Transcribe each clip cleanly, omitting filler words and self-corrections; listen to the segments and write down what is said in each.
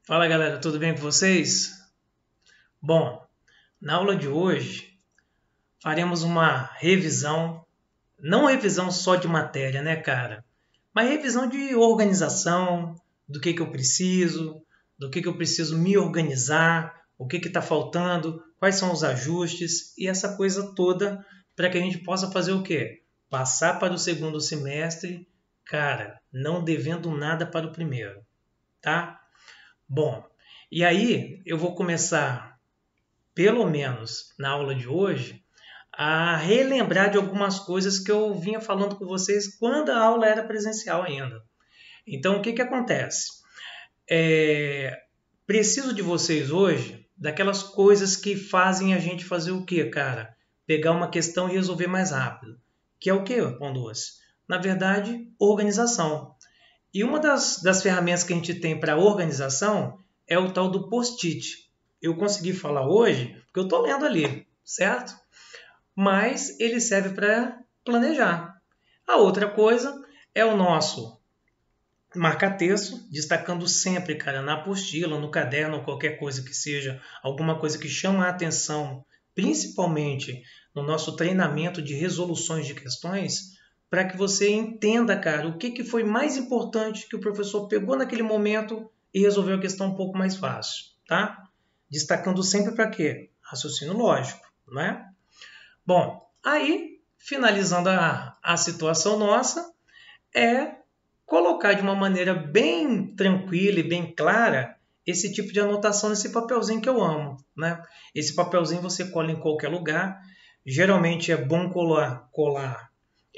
Fala galera, tudo bem com vocês? Bom, na aula de hoje faremos uma revisão, não revisão só de matéria, né, cara? Mas revisão de organização, do que eu preciso, do que eu preciso me organizar, o que está faltando, quais são os ajustes e essa coisa toda para que a gente possa fazer o quê? Passar para o segundo semestre, cara, não devendo nada para o primeiro, tá? Bom, e aí eu vou começar, pelo menos na aula de hoje, a relembrar de algumas coisas que eu vinha falando com vocês quando a aula era presencial ainda. Então, o que, que acontece? Preciso de vocês hoje daquelas coisas que fazem a gente fazer o quê, cara? Pegar uma questão e resolver mais rápido. Que é o quê, Pão Doce? Na verdade, organização. E uma das ferramentas que a gente tem para organização é o tal do post-it. Eu consegui falar hoje porque eu estou lendo ali, certo? Mas ele serve para planejar. A outra coisa é o nosso marca-texto, destacando sempre, cara, na apostila, no caderno, qualquer coisa que seja, alguma coisa que chama a atenção, principalmente no nosso treinamento de resoluções de questões, para que você entenda, cara, o que foi mais importante que o professor pegou naquele momento e resolveu a questão um pouco mais fácil, tá? Destacando sempre para quê? Raciocínio lógico, não é? Bom, aí, finalizando a situação nossa, é colocar de uma maneira bem tranquila e bem clara esse tipo de anotação nesse papelzinho que eu amo, né? Esse papelzinho você cola em qualquer lugar. Geralmente é bom colar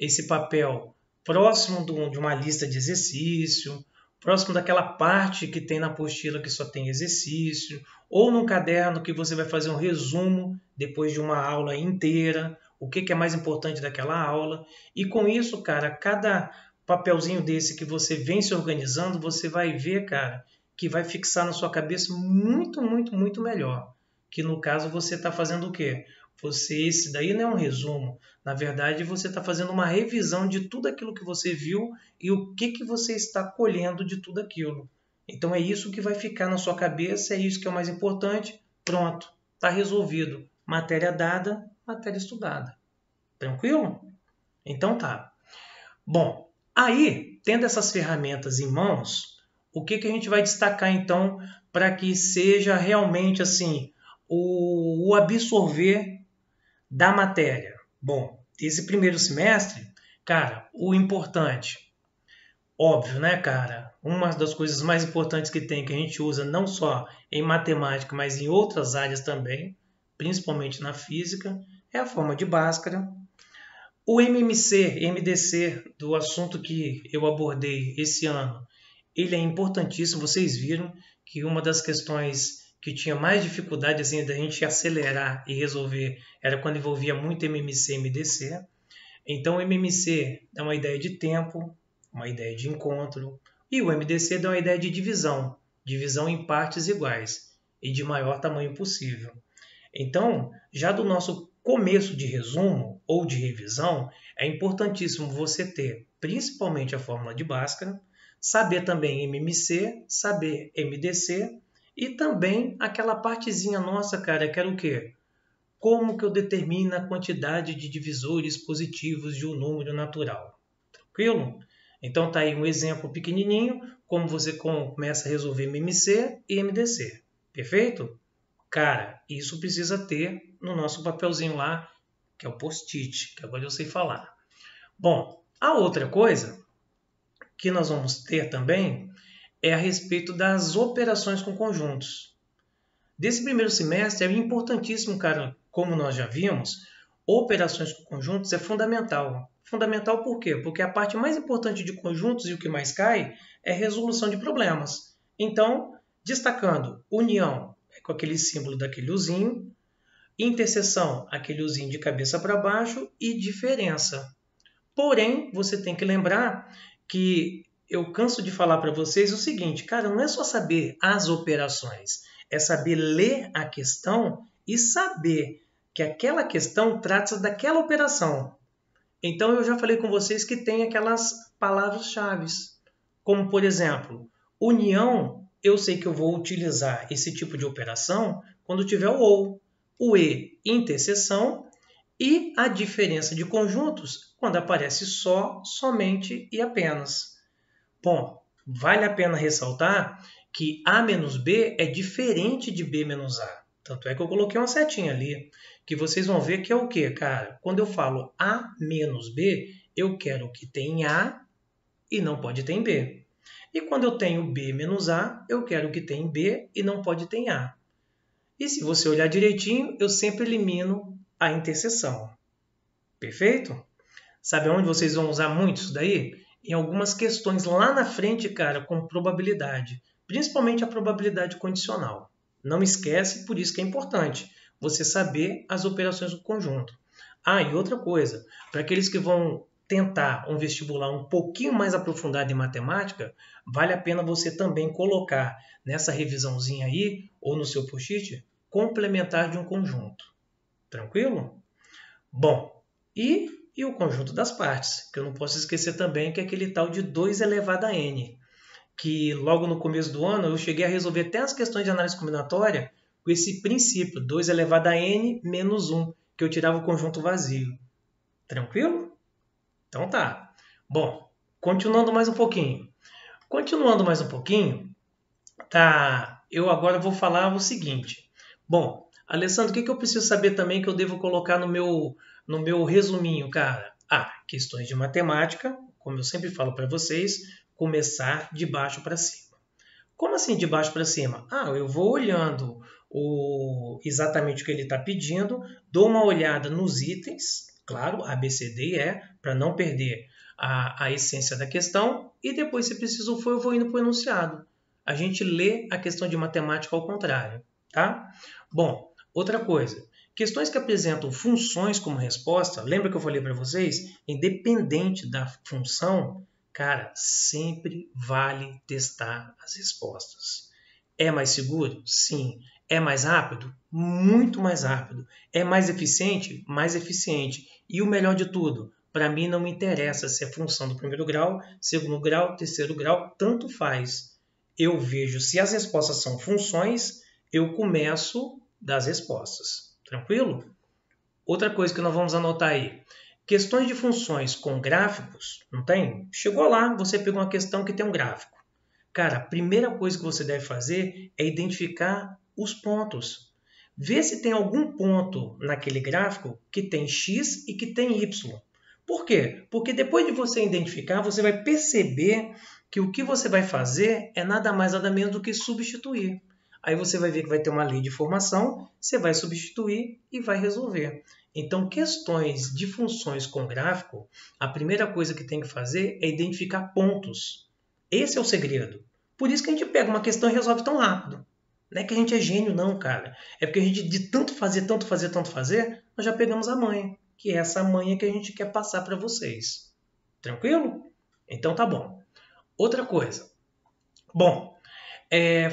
esse papel próximo de uma lista de exercício, próximo daquela parte que tem na apostila que só tem exercício, ou num caderno que você vai fazer um resumo depois de uma aula inteira, o que é mais importante daquela aula. E com isso, cara, cada papelzinho desse que você vem se organizando, você vai ver, cara, que vai fixar na sua cabeça muito, muito, muito melhor. Que no caso você está fazendo o quê? Esse daí não é um resumo. Na verdade, você está fazendo uma revisão de tudo aquilo que você viu e o que você está colhendo de tudo aquilo. Então é isso que vai ficar na sua cabeça, é isso que é o mais importante. Pronto, está resolvido. Matéria dada, matéria estudada. Tranquilo? Então tá. Bom, aí, tendo essas ferramentas em mãos, o que a gente vai destacar então para que seja realmente assim o absorver da matéria? Bom, esse primeiro semestre, cara, o importante, óbvio, né, cara? Uma das coisas mais importantes que tem, que a gente usa não só em matemática, mas em outras áreas também, principalmente na física, é a forma de Bhaskara. O MMC, MDC, do assunto que eu abordei esse ano, ele é importantíssimo. Vocês viram que uma das questões que tinha mais dificuldade assim, da gente acelerar e resolver era quando envolvia muito MMC e MDC. Então o MMC dá uma ideia de tempo, uma ideia de encontro, e o MDC dá uma ideia de divisão, divisão em partes iguais e de maior tamanho possível. Então, já do nosso começo de resumo ou de revisão, é importantíssimo você ter principalmente a fórmula de Bhaskara, saber também MMC, saber MDC e também aquela partezinha nossa, cara, que era o quê? Como que eu determino a quantidade de divisores positivos de um número natural? Tranquilo? Então tá aí um exemplo pequenininho, como você começa a resolver MMC e MDC. Perfeito? Cara, isso precisa ter no nosso papelzinho lá, que é o post-it, que agora eu sei falar. Bom, a outra coisa que nós vamos ter também é a respeito das operações com conjuntos. Desse primeiro semestre é importantíssimo, cara, como nós já vimos, operações com conjuntos é fundamental. Fundamental por quê? Porque a parte mais importante de conjuntos e o que mais cai é resolução de problemas. Então, destacando união, com aquele símbolo daquele uzinho, interseção, aquele uzinho de cabeça para baixo e diferença. Porém, você tem que lembrar que eu canso de falar para vocês o seguinte, cara, não é só saber as operações, é saber ler a questão e saber que aquela questão trata daquela operação. Então, eu já falei com vocês que tem aquelas palavras-chave, como, por exemplo, união eu sei que eu vou utilizar esse tipo de operação quando tiver o ou, o e interseção e a diferença de conjuntos quando aparece só, somente e apenas. Bom, vale a pena ressaltar que A menos B é diferente de B menos A. Tanto é que eu coloquei uma setinha ali, que vocês vão ver que é o quê, cara? Quando eu falo A menos B, eu quero que tenha A e não pode ter em B. E quando eu tenho B menos A, eu quero que tenha em B e não pode ter em A. E se você olhar direitinho, eu sempre elimino a interseção. Perfeito? Sabe onde vocês vão usar muito isso daí? Em algumas questões lá na frente, cara, com probabilidade. Principalmente a probabilidade condicional. Não esquece, por isso que é importante você saber as operações do conjunto. Ah, e outra coisa, para aqueles que vão tentar um vestibular um pouquinho mais aprofundado em matemática, vale a pena você também colocar nessa revisãozinha aí, ou no seu post-it, complementar de um conjunto. Tranquilo? Bom, e o conjunto das partes, que eu não posso esquecer também que é aquele tal de 2 elevado a n, que logo no começo do ano eu cheguei a resolver até as questões de análise combinatória com esse princípio, 2 elevado a n menos 1, que eu tirava o conjunto vazio. Tranquilo? Então tá. Bom, continuando mais um pouquinho. Tá, eu agora vou falar o seguinte. Bom, Alessandro, o que eu preciso saber também que eu devo colocar no meu resuminho, cara? Ah, questões de matemática, como eu sempre falo para vocês, começar de baixo para cima. Como assim de baixo para cima? Ah, eu vou olhando exatamente o que ele está pedindo, dou uma olhada nos itens, claro, A, B, C, D e E, para não perder a essência da questão, e depois, se preciso for, eu vou indo para o enunciado. A gente lê a questão de matemática ao contrário, tá? Bom, outra coisa. Questões que apresentam funções como resposta, lembra que eu falei para vocês? Independente da função, cara, sempre vale testar as respostas. É mais seguro? Sim. É mais rápido? Muito mais rápido. É mais eficiente? Mais eficiente. E o melhor de tudo, para mim não me interessa se é função do primeiro grau, segundo grau, terceiro grau, tanto faz. Eu vejo se as respostas são funções, eu começo das respostas. Tranquilo? Outra coisa que nós vamos anotar aí. Questões de funções com gráficos, não tem? Chegou lá, você pegou uma questão que tem um gráfico. Cara, a primeira coisa que você deve fazer é identificar os pontos. Vê se tem algum ponto naquele gráfico que tem X e que tem Y. Por quê? Porque depois de você identificar, você vai perceber que o que você vai fazer é nada mais nada menos do que substituir. Aí você vai ver que vai ter uma lei de formação, você vai substituir e vai resolver. Então, questões de funções com gráfico, a primeira coisa que tem que fazer é identificar pontos. Esse é o segredo. Por isso que a gente pega uma questão e resolve tão rápido. Não é que a gente é gênio, não, cara. É porque a gente, de tanto fazer, nós já pegamos a manha. Que é essa manha que a gente quer passar para vocês. Tranquilo? Então tá bom. Outra coisa. Bom,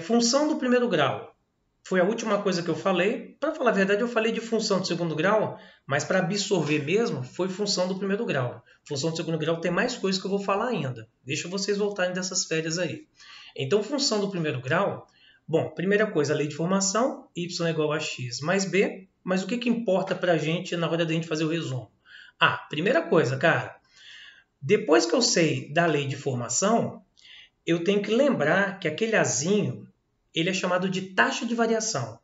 função do primeiro grau. Foi a última coisa que eu falei. Para falar a verdade, eu falei de função do segundo grau, mas para absorver mesmo, foi função do primeiro grau. Função do segundo grau tem mais coisas que eu vou falar ainda. Deixa vocês voltarem dessas férias aí. Então, função do primeiro grau, bom, primeira coisa, a lei de formação, y é igual a x mais b, mas o que importa para a gente na hora da gente fazer o resumo? Ah, primeira coisa, cara, depois que eu sei da lei de formação, eu tenho que lembrar que aquele azinho, ele é chamado de taxa de variação.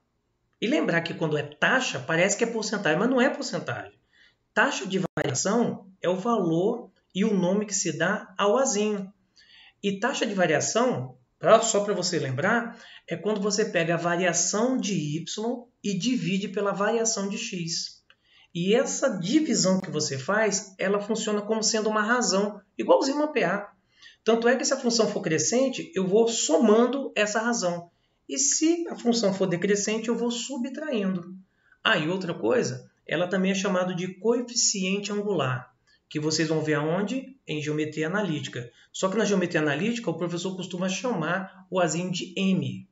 E lembrar que quando é taxa, parece que é porcentagem, mas não é porcentagem. Taxa de variação é o valor e o nome que se dá ao azinho. E taxa de variação, só para você lembrar, é quando você pega a variação de y e divide pela variação de x. E essa divisão que você faz, ela funciona como sendo uma razão, igualzinho uma PA. Tanto é que se a função for crescente, eu vou somando essa razão. E se a função for decrescente, eu vou subtraindo. Ah, e outra coisa, ela também é chamada de coeficiente angular, que vocês vão ver aonde? Em geometria analítica. Só que na geometria analítica, o professor costuma chamar o azinho de M.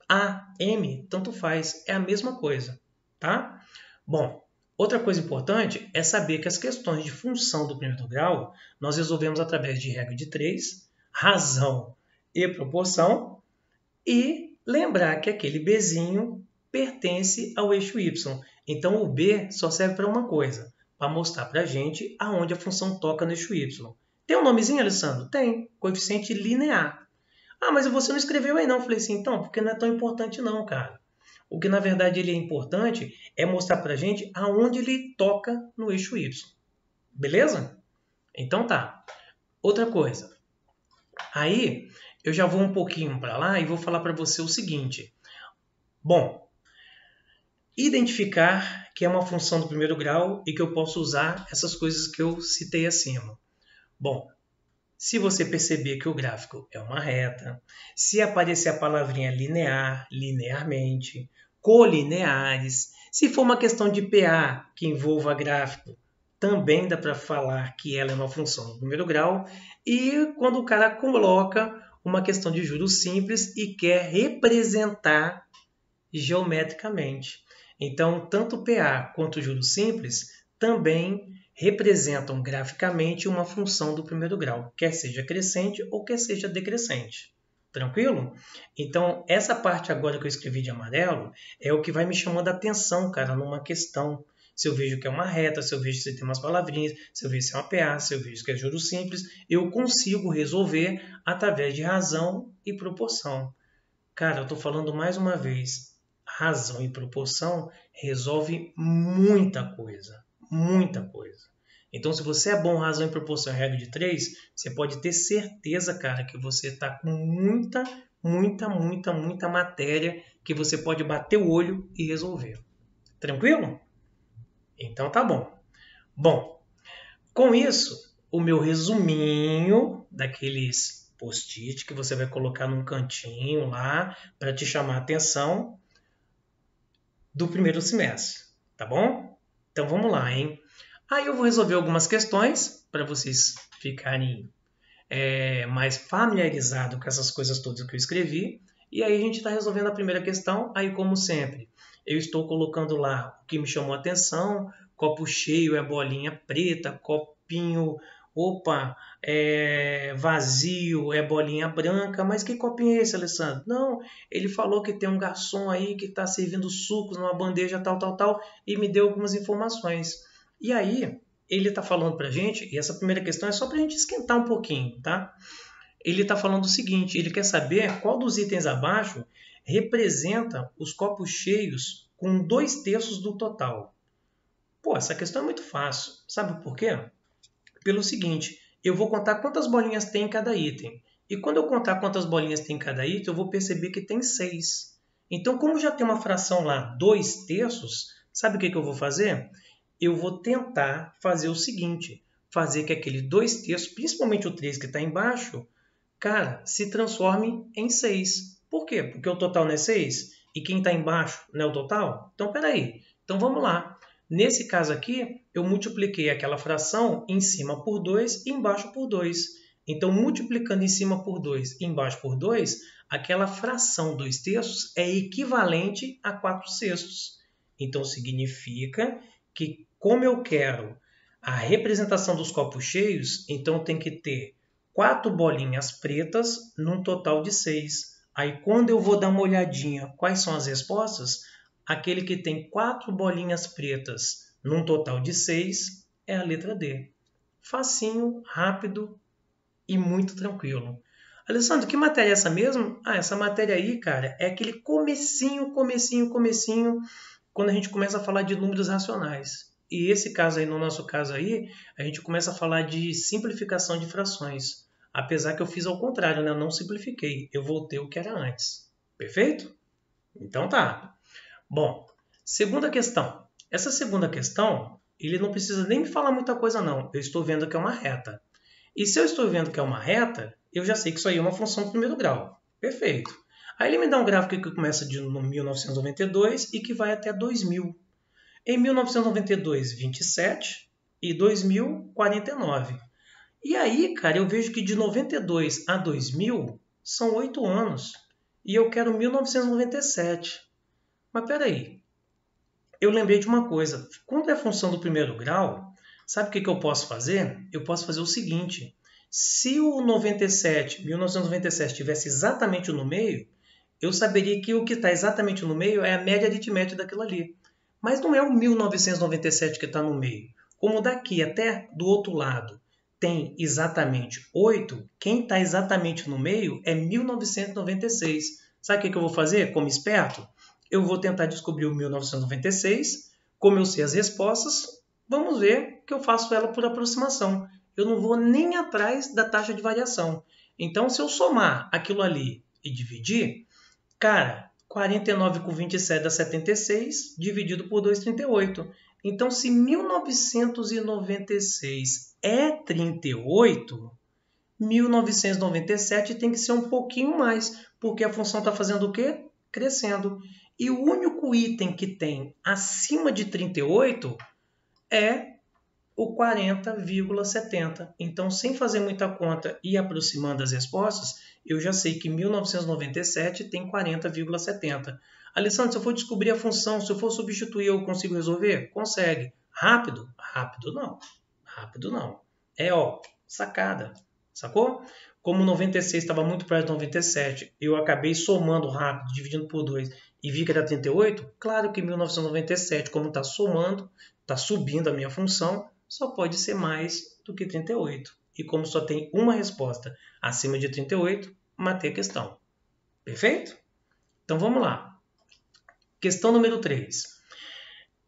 A, M, tanto faz, é a mesma coisa, tá? Bom, outra coisa importante é saber que as questões de função do primeiro grau nós resolvemos através de regra de 3, razão e proporção. e lembrar que aquele Bzinho pertence ao eixo y. Então o B só serve para uma coisa, para mostrar para a gente aonde a função toca no eixo y. Tem um nomezinho, Alessandro? Tem, coeficiente linear. Ah, mas você não escreveu aí não. Eu falei assim, então, porque não é tão importante não, cara. O que na verdade ele é importante é mostrar para a gente aonde ele toca no eixo y. Beleza? Então tá. Outra coisa. Aí eu já vou um pouquinho para lá e vou falar para você o seguinte. Bom, identificar que é uma função do primeiro grau e que eu posso usar essas coisas que eu citei acima. Bom, se você perceber que o gráfico é uma reta, se aparecer a palavrinha linear, linearmente, colineares, se for uma questão de PA que envolva gráfico, também dá para falar que ela é uma função do primeiro grau. E quando o cara coloca uma questão de juros simples e quer representar geometricamente. Então, tanto PA quanto juros simples também representam graficamente uma função do primeiro grau, quer seja crescente ou quer seja decrescente. Tranquilo? Então, essa parte agora que eu escrevi de amarelo é o que vai me chamando a atenção, cara, numa questão. Se eu vejo que é uma reta, se eu vejo que tem umas palavrinhas, se eu vejo que é uma PA, se eu vejo que é juros simples, eu consigo resolver através de razão e proporção. Cara, eu estou falando mais uma vez, razão e proporção resolve muita coisa. Muita coisa. Então, se você é bom razão e proporção em regra de 3, você pode ter certeza, cara, que você está com muita matéria que você pode bater o olho e resolver. Tranquilo? Então tá bom. Bom, com isso, o meu resuminho daqueles post-it que você vai colocar num cantinho lá para te chamar a atenção do primeiro semestre, tá bom? Então vamos lá, hein? Aí eu vou resolver algumas questões para vocês ficarem mais familiarizados com essas coisas todas que eu escrevi. E aí a gente está resolvendo a primeira questão. Aí, como sempre, eu estou colocando lá o que me chamou a atenção. Copo cheio é bolinha preta, copinho, vazio é bolinha branca. Mas que copinho é esse, Alessandro? Não, ele falou que tem um garçom aí que está servindo sucos numa bandeja tal, e me deu algumas informações. E aí, ele está falando para a gente, e essa primeira questão é só para a gente esquentar um pouquinho, tá? Ele está falando o seguinte, ele quer saber qual dos itens abaixo representa os copos cheios com 2/3 do total. Pô, essa questão é muito fácil. Sabe por quê? Pelo seguinte, eu vou contar quantas bolinhas tem em cada item. E quando eu contar quantas bolinhas tem em cada item, eu vou perceber que tem 6. Então, como já tem uma fração lá, 2/3, sabe o que eu vou fazer? Eu vou tentar fazer o seguinte, fazer que aquele 2/3, principalmente o 3 que está embaixo, cara, se transforme em 6. Por quê? Porque o total não é 6 e quem está embaixo não é o total? Então, peraí. Então, vamos lá. Nesse caso aqui, eu multipliquei aquela fração em cima por 2 e embaixo por 2. Então, multiplicando em cima por 2 e embaixo por 2, aquela fração 2/3 é equivalente a 4/6. Então, significa que, como eu quero a representação dos copos cheios, então tem que ter 4 bolinhas pretas num total de 6. Aí, quando eu vou dar uma olhadinha quais são as respostas, aquele que tem 4 bolinhas pretas num total de 6 é a letra D. Facinho, rápido e muito tranquilo. Alessandro, que matéria é essa mesmo? Ah, essa matéria aí, cara, é aquele comecinho, quando a gente começa a falar de números racionais. E esse caso aí, no nosso caso aí, a gente começa a falar de simplificação de frações. Apesar que eu fiz ao contrário, né? Eu não simplifiquei. Eu voltei o que era antes. Perfeito? Então tá. Bom, segunda questão. Essa segunda questão, ele não precisa nem me falar muita coisa não. Eu estou vendo que é uma reta. E se eu estou vendo que é uma reta, eu já sei que isso aí é uma função do primeiro grau. Perfeito. Aí ele me dá um gráfico que começa de 1992 e que vai até 2000. Em 1992, 27 e 2000, 49. E aí, cara, eu vejo que de 92 a 2000 são 8 anos. E eu quero 1997. Mas peraí, eu lembrei de uma coisa. Quando é função do primeiro grau, sabe o que eu posso fazer? Eu posso fazer o seguinte. Se o 1997 tivesse exatamente no meio, eu saberia que o que está exatamente no meio é a média aritmética daquilo ali. Mas não é o 1997 que está no meio. Como daqui até do outro lado tem exatamente 8, quem está exatamente no meio é 1996. Sabe o que eu vou fazer como esperto? Eu vou tentar descobrir o 1996. Como eu sei as respostas, vamos ver que eu faço ela por aproximação. Eu não vou nem atrás da taxa de variação. Então, se eu somar aquilo ali e dividir, cara, 49 com 27 dá 76, dividido por 2, 38. Então, se 1996 é 38, 1997 tem que ser um pouquinho mais, porque a função está fazendo o quê? Crescendo. E o único item que tem acima de 38 é o 40,70. Então, sem fazer muita conta e aproximando as respostas, eu já sei que 1997 tem 40,70. Alessandro, se eu for descobrir a função, se eu for substituir, eu consigo resolver? Consegue. Rápido? Rápido não. Rápido não. É, sacada. Sacou? Como 96 estava muito perto de 97, eu acabei somando rápido, dividindo por 2 e vi que era 38. Claro que 1997, como está somando, está subindo a minha função, só pode ser mais do que 38. E como só tem uma resposta acima de 38, matei a questão. Perfeito? Então vamos lá. Questão número 3.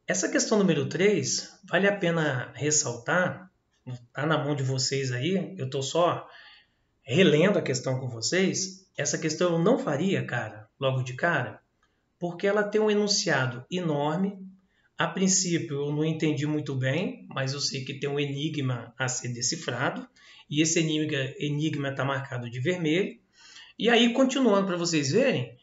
Essa questão número 3, vale a pena ressaltar, está na mão de vocês aí, eu estou só relendo a questão com vocês. Essa questão eu não faria, cara, logo de cara, porque ela tem um enunciado enorme. A princípio eu não entendi muito bem, mas eu sei que tem um enigma a ser decifrado, e esse enigma está marcado de vermelho. E aí, continuando para vocês verem,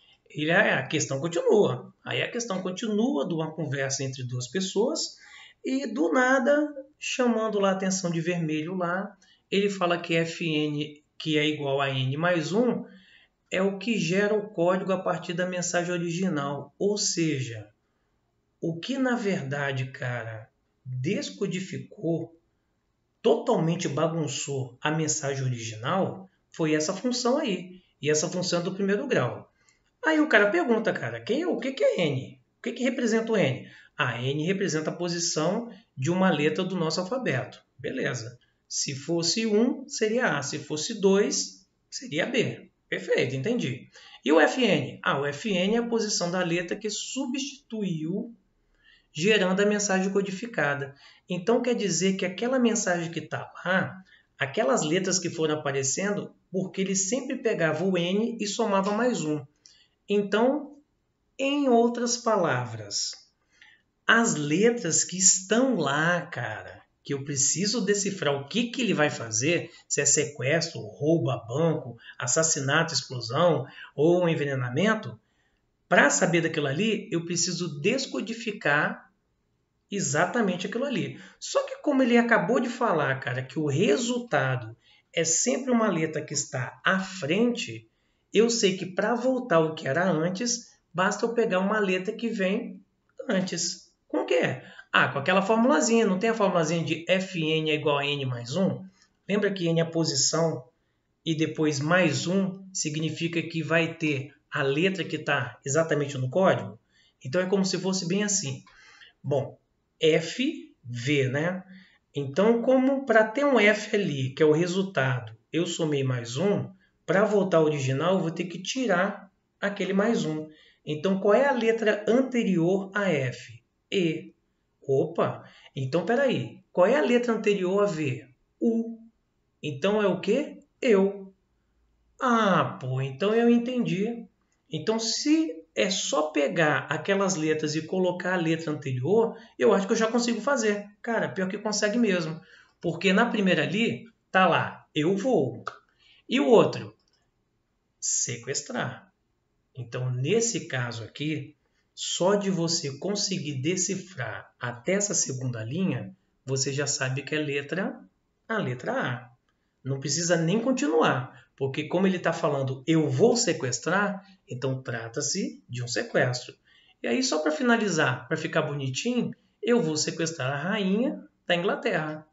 a questão continua. Aí a questão continua de uma conversa entre duas pessoas, e do nada, chamando lá a atenção de vermelho lá, ele fala que Fn, que é igual a n mais 1, é o que gera o código a partir da mensagem original. Ou seja, o que na verdade, cara, descodificou, totalmente bagunçou a mensagem original, foi essa função aí. E essa função é do primeiro grau. Aí o cara pergunta, cara, o que é n? O que representa o n? N representa a posição de uma letra do nosso alfabeto. Beleza. Se fosse 1, seria A. Se fosse 2, seria B. Perfeito, entendi. E o Fn? O Fn é a posição da letra que substituiu, gerando a mensagem codificada. Então quer dizer que aquela mensagem que está lá, aquelas letras que foram aparecendo, porque ele sempre pegava o n e somava mais 1. Então, em outras palavras, as letras que estão lá, cara, que eu preciso decifrar o que ele vai fazer, se é sequestro, roubo a banco, assassinato, explosão ou envenenamento, para saber daquilo ali, eu preciso descodificar exatamente aquilo ali. Só que como ele acabou de falar, cara, que o resultado é sempre uma letra que está à frente, eu sei que para voltar ao que era antes, basta eu pegar uma letra que vem antes. Com o que? Com aquela formulazinha. Não tem a formulazinha de Fn é igual a n mais 1? Lembra que n é a posição e depois mais 1 significa que vai ter a letra que está exatamente no código? Então é como se fosse bem assim. Bom, F, V, né? Então, como para ter um F ali, que é o resultado, eu somei mais 1, para voltar ao original, eu vou ter que tirar aquele mais 1. Então, qual é a letra anterior a F? E. Opa! Então, peraí. Qual é a letra anterior a V? U. Então, é o quê? Eu. Então eu entendi. Então, se é só pegar aquelas letras e colocar a letra anterior, eu acho que eu já consigo fazer. Cara, pior que consegue mesmo. Porque na primeira ali, tá lá, eu vou. E o outro? Sequestrar. Então, nesse caso aqui, só de você conseguir decifrar até essa segunda linha, você já sabe que é a letra A. Não precisa nem continuar, porque como ele está falando eu vou sequestrar, então trata-se de um sequestro. E aí, só para finalizar, para ficar bonitinho, eu vou sequestrar a rainha da Inglaterra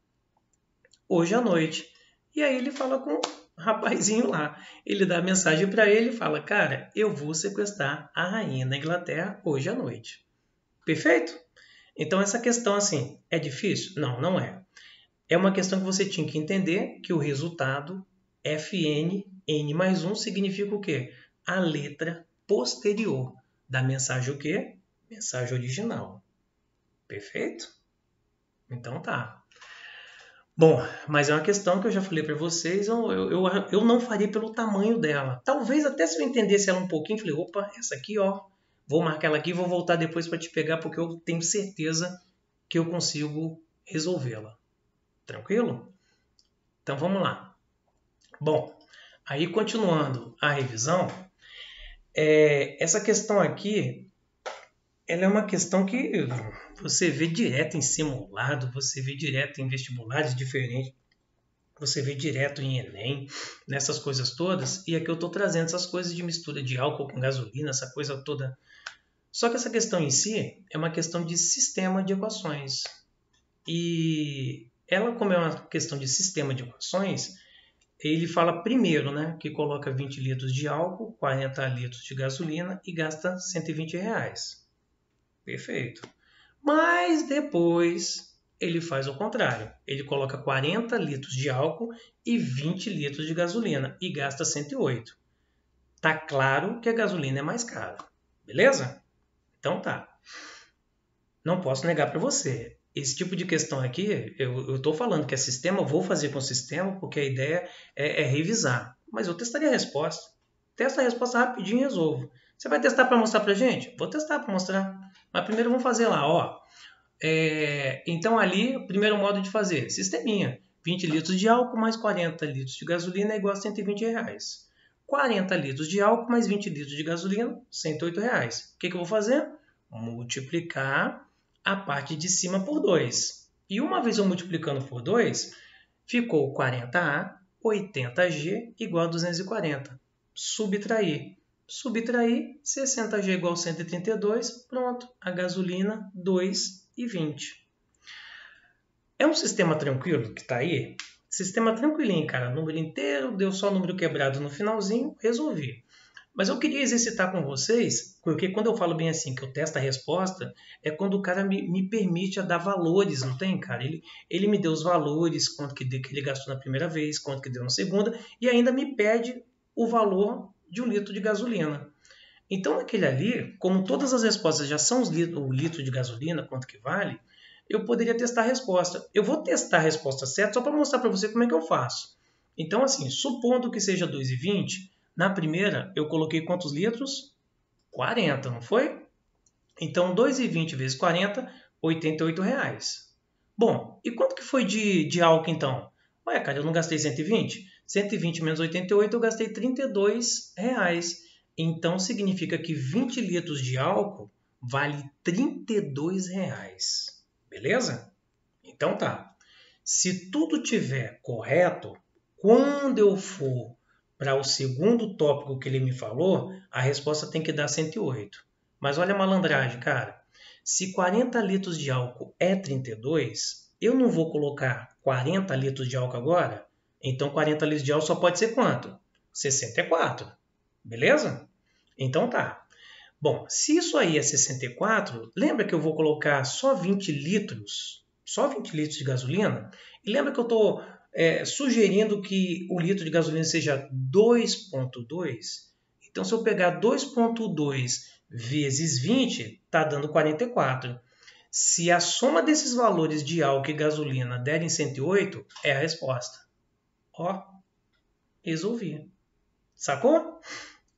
hoje à noite. E aí ele fala com rapazinho lá. Ele dá a mensagem para ele e fala, cara, eu vou sequestrar a rainha da Inglaterra hoje à noite. Perfeito? Então essa questão assim, é difícil? Não, não é. É uma questão que você tinha que entender que o resultado FN, N mais 1, significa o quê? A letra posterior da mensagem o quê? Mensagem original. Perfeito? Então tá. Bom, mas é uma questão que eu já falei para vocês, eu não faria pelo tamanho dela. Talvez até se eu entendesse ela um pouquinho, falei, opa, essa aqui, ó, vou marcar ela aqui e vou voltar depois para te pegar, porque eu tenho certeza que eu consigo resolvê-la. Tranquilo? Então vamos lá. Bom, aí continuando a revisão, essa questão aqui, ela é uma questão que você vê direto em simulado, você vê direto em vestibulares diferentes, você vê direto em Enem, nessas coisas todas, e aqui eu estou trazendo essas coisas de mistura de álcool com gasolina, essa coisa toda. Só que essa questão em si é uma questão de sistema de equações. E ela, como é uma questão de sistema de equações, ele fala primeiro, né, que coloca 20 litros de álcool, 40 litros de gasolina e gasta R$ 120. Perfeito. Mas depois ele faz o contrário. Ele coloca 40 litros de álcool e 20 litros de gasolina e gasta 108. Tá claro que a gasolina é mais cara. Beleza? Então tá. Não posso negar para você. Esse tipo de questão aqui, eu estou falando que é sistema, eu vou fazer com o sistema, porque a ideia é revisar. Mas eu testaria a resposta. Testa a resposta rapidinho e resolvo. Você vai testar para mostrar para gente? Vou testar para mostrar. Mas primeiro vamos fazer lá, ó. Então ali, o primeiro modo de fazer, sisteminha. 20 litros de álcool mais 40 litros de gasolina é igual a R$ 120. 40 litros de álcool mais 20 litros de gasolina, R$ 108. O que eu vou fazer? Multiplicar a parte de cima por 2. E uma vez eu multiplicando por 2, ficou 40A, 80G igual a 240. Subtrair. Subtrair, 60G igual a 132, pronto, a gasolina 2,20. É um sistema tranquilo que está aí? Sistema tranquilinho, cara. Número inteiro, deu só número quebrado no finalzinho, resolvi. Mas eu queria exercitar com vocês, porque quando eu falo bem assim, que eu testo a resposta, é quando o cara me permite a dar valores, não tem, cara? Ele me deu os valores, quanto que ele gastou na primeira vez, quanto que deu na segunda, e ainda me pede o valor de 1 litro de gasolina. Então, naquele ali, como todas as respostas já são o litro de gasolina, quanto que vale, eu poderia testar a resposta. Eu vou testar a resposta certa só para mostrar para você como é que eu faço. Então, assim, supondo que seja 2,20, na primeira eu coloquei quantos litros? 40, não foi? Então, 2,20 vezes 40, R$ 88. Bom, e quanto que foi de álcool então? Ué, cara, eu não gastei 120? 120 menos 88, eu gastei R$ 32. Então, significa que 20 litros de álcool vale R$ 32. Beleza? Então tá. Se tudo tiver correto, quando eu for para o segundo tópico que ele me falou, a resposta tem que dar 108. Mas olha a malandragem, cara. Se 40 litros de álcool é 32, eu não vou colocar 40 litros de álcool agora? Então 40 litros de álcool só pode ser quanto? 64. Beleza? Então tá. Bom, se isso aí é 64, lembra que eu vou colocar só 20 litros? Só 20 litros de gasolina? E lembra que eu estou sugerindo que o litro de gasolina seja 2,2? Então, se eu pegar 2,2 vezes 20, está dando 44. Se a soma desses valores de álcool e gasolina derem 108, é a resposta. Ó, resolvi. Sacou?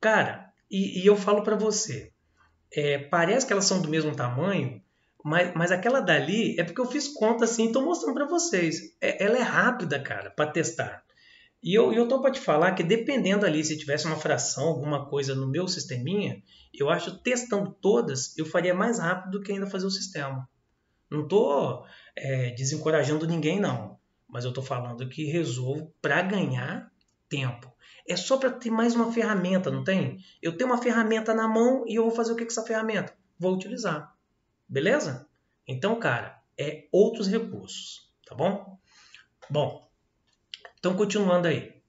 Cara, e eu falo para você, parece que elas são do mesmo tamanho, mas aquela dali é porque eu fiz conta assim e estou mostrando para vocês. Ela é rápida, cara, para testar. E eu tô para te falar que dependendo ali, se tivesse uma fração, alguma coisa no meu sisteminha, eu acho que testando todas, eu faria mais rápido do que ainda fazer o sistema. Não estou desencorajando ninguém, não. Mas eu estou falando que resolvo para ganhar tempo. É só para ter mais uma ferramenta, não tem? Eu tenho uma ferramenta na mão e eu vou fazer o que com essa ferramenta? Vou utilizar. Beleza? Então, cara, outros recursos, tá bom? Bom, então continuando aí.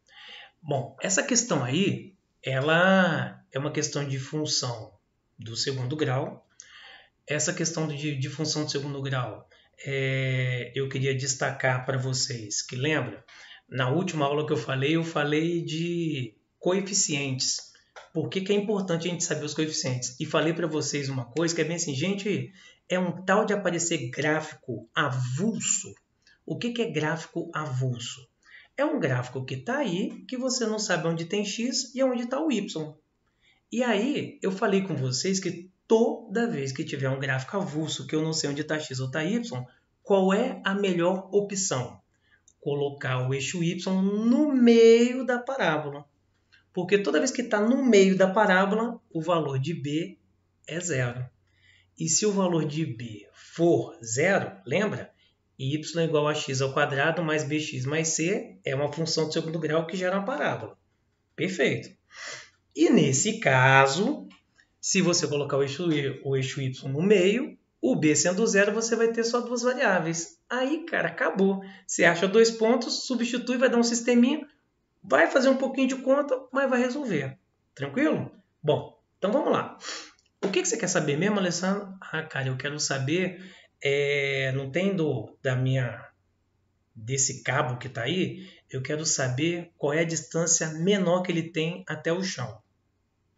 Bom, essa questão aí, ela é uma questão de função do segundo grau. Essa questão de função do segundo grau, eu queria destacar para vocês que lembra, na última aula que eu falei de coeficientes. Por que que é importante a gente saber os coeficientes? E falei para vocês uma coisa que é bem assim, gente, é um tal de aparecer gráfico avulso. O que que é gráfico avulso? É um gráfico que está aí, que você não sabe onde tem x e onde está o y. E aí, eu falei com vocês que toda vez que tiver um gráfico avulso, que eu não sei onde está x ou está y, qual é a melhor opção? Colocar o eixo y no meio da parábola. Porque toda vez que está no meio da parábola, o valor de b é zero. E se o valor de b for zero, lembra? Y é igual a x ao quadrado mais bx mais c é uma função de segundo grau que gera uma parábola. Perfeito. E nesse caso, se você colocar o eixo y no meio, o b sendo zero, você vai ter só duas variáveis. Aí, cara, acabou. Você acha dois pontos, substitui, vai dar um sisteminha, vai fazer um pouquinho de conta, mas vai resolver. Tranquilo? Bom, então vamos lá. O que você quer saber mesmo, Alessandro? Ah, cara, eu quero saber, não tem desse cabo que está aí, eu quero saber qual é a distância menor que ele tem até o chão.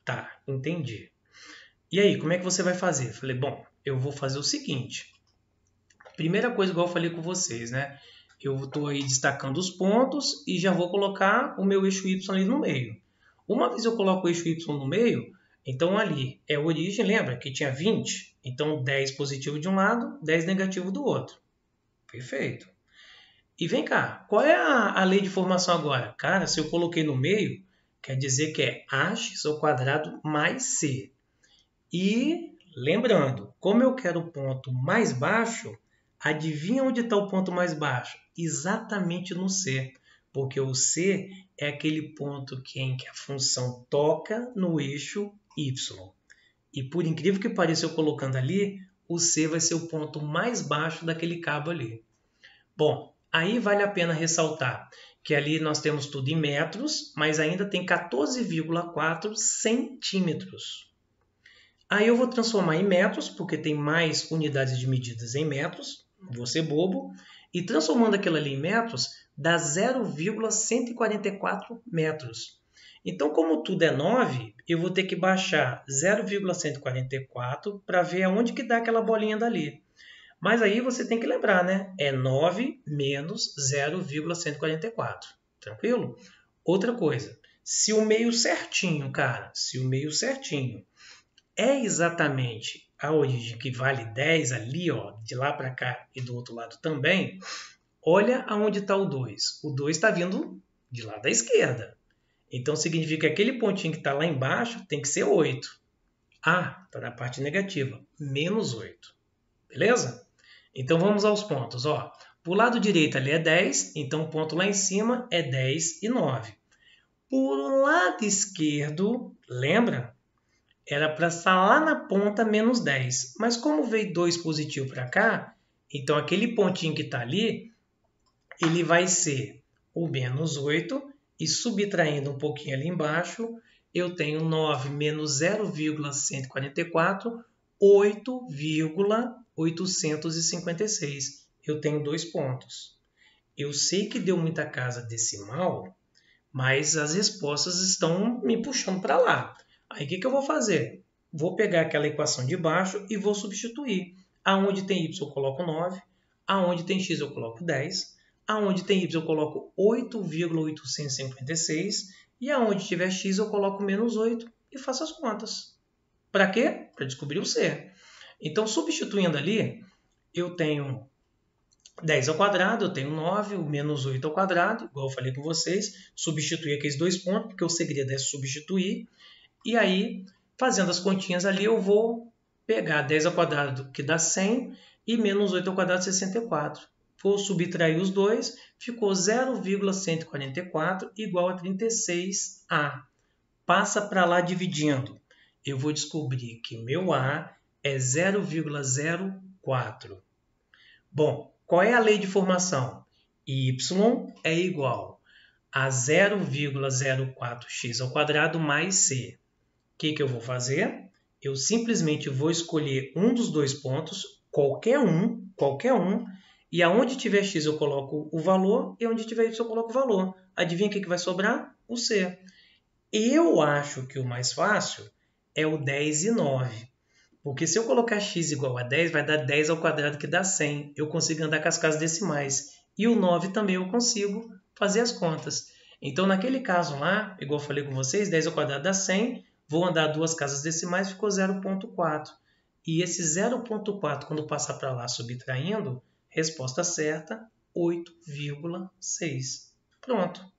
Tá, entendi. E aí, como é que você vai fazer? Falei, bom, eu vou fazer o seguinte. Primeira coisa, igual eu falei com vocês, né? Eu estou aí destacando os pontos e já vou colocar o meu eixo y ali no meio. Uma vez eu coloco o eixo y no meio, então ali é a origem, lembra que tinha 20? Então 10 positivo de um lado, 10 negativo do outro. Perfeito. E vem cá, qual é a lei de formação agora? Cara, se eu coloquei no meio, quer dizer que é ax ao quadrado mais c. E lembrando, como eu quero o ponto mais baixo, adivinha onde está o ponto mais baixo? Exatamente no C, porque o C é aquele ponto em que a função toca no eixo y. E por incrível que pareça, eu colocando ali, o C vai ser o ponto mais baixo daquele cabo ali. Bom, aí vale a pena ressaltar que ali nós temos tudo em metros, mas ainda tem 14,4 centímetros. Aí eu vou transformar em metros, porque tem mais unidades de medidas em metros, não vou ser bobo, e transformando aquilo ali em metros, dá 0,144 metros. Então, como tudo é 9, eu vou ter que baixar 0,144 para ver aonde que dá aquela bolinha dali. Mas aí você tem que lembrar, né? É 9 menos 0,144. Tranquilo? Outra coisa, se o meio certinho, cara, se o meio certinho é exatamente a origem que vale 10 ali, ó, de lá para cá e do outro lado também, olha aonde está o 2. O 2 está vindo de lá da esquerda. Então significa que aquele pontinho que está lá embaixo tem que ser 8. Ah, está na parte negativa, menos 8. Beleza? Então vamos aos pontos. Ó. Para o lado direito ali é 10, então o ponto lá em cima é 10 e 9. Por o lado esquerdo, lembra? Era para estar lá na ponta menos 10. Mas como veio 2 positivo para cá, então aquele pontinho que está ali, ele vai ser o menos 8. E subtraindo um pouquinho ali embaixo, eu tenho 9 menos 0,144, 8,856. Eu tenho 2 pontos. Eu sei que deu muita casa decimal, mas as respostas estão me puxando para lá. Aí o que eu vou fazer? Vou pegar aquela equação de baixo e vou substituir. Aonde tem y eu coloco 9, aonde tem x eu coloco 10, aonde tem y eu coloco 8,856 e aonde tiver x eu coloco menos 8 e faço as contas. Para quê? Para descobrir o c. Então, substituindo ali, eu tenho 10 ao quadrado, eu tenho 9, o menos 8 ao quadrado, igual eu falei com vocês, substituir aqueles dois pontos, porque o segredo é substituir. E aí, fazendo as continhas ali, eu vou pegar 10 ao quadrado, que dá 100, e menos 8 ao quadrado, 64. Vou subtrair os dois, ficou 0,144 igual a 36A. Passa para lá dividindo. Eu vou descobrir que meu A é 0,04. Bom, qual é a lei de formação? Y é igual a 0,04x ao quadrado mais c. O que eu vou fazer? Eu simplesmente vou escolher um dos dois pontos, qualquer um, e aonde tiver x eu coloco o valor, e onde tiver y eu coloco o valor. Adivinha o que vai sobrar? O c. Eu acho que o mais fácil é o 10 e 9. Porque se eu colocar x igual a 10, vai dar 10 ao quadrado, que dá 100. Eu consigo andar com as casas decimais. E o 9 também eu consigo fazer as contas. Então, naquele caso lá, igual eu falei com vocês, 10 ao quadrado dá 100. Vou andar duas casas decimais, ficou 0,4. E esse 0,4, quando passar para lá subtraindo, resposta certa, 8,6. Pronto.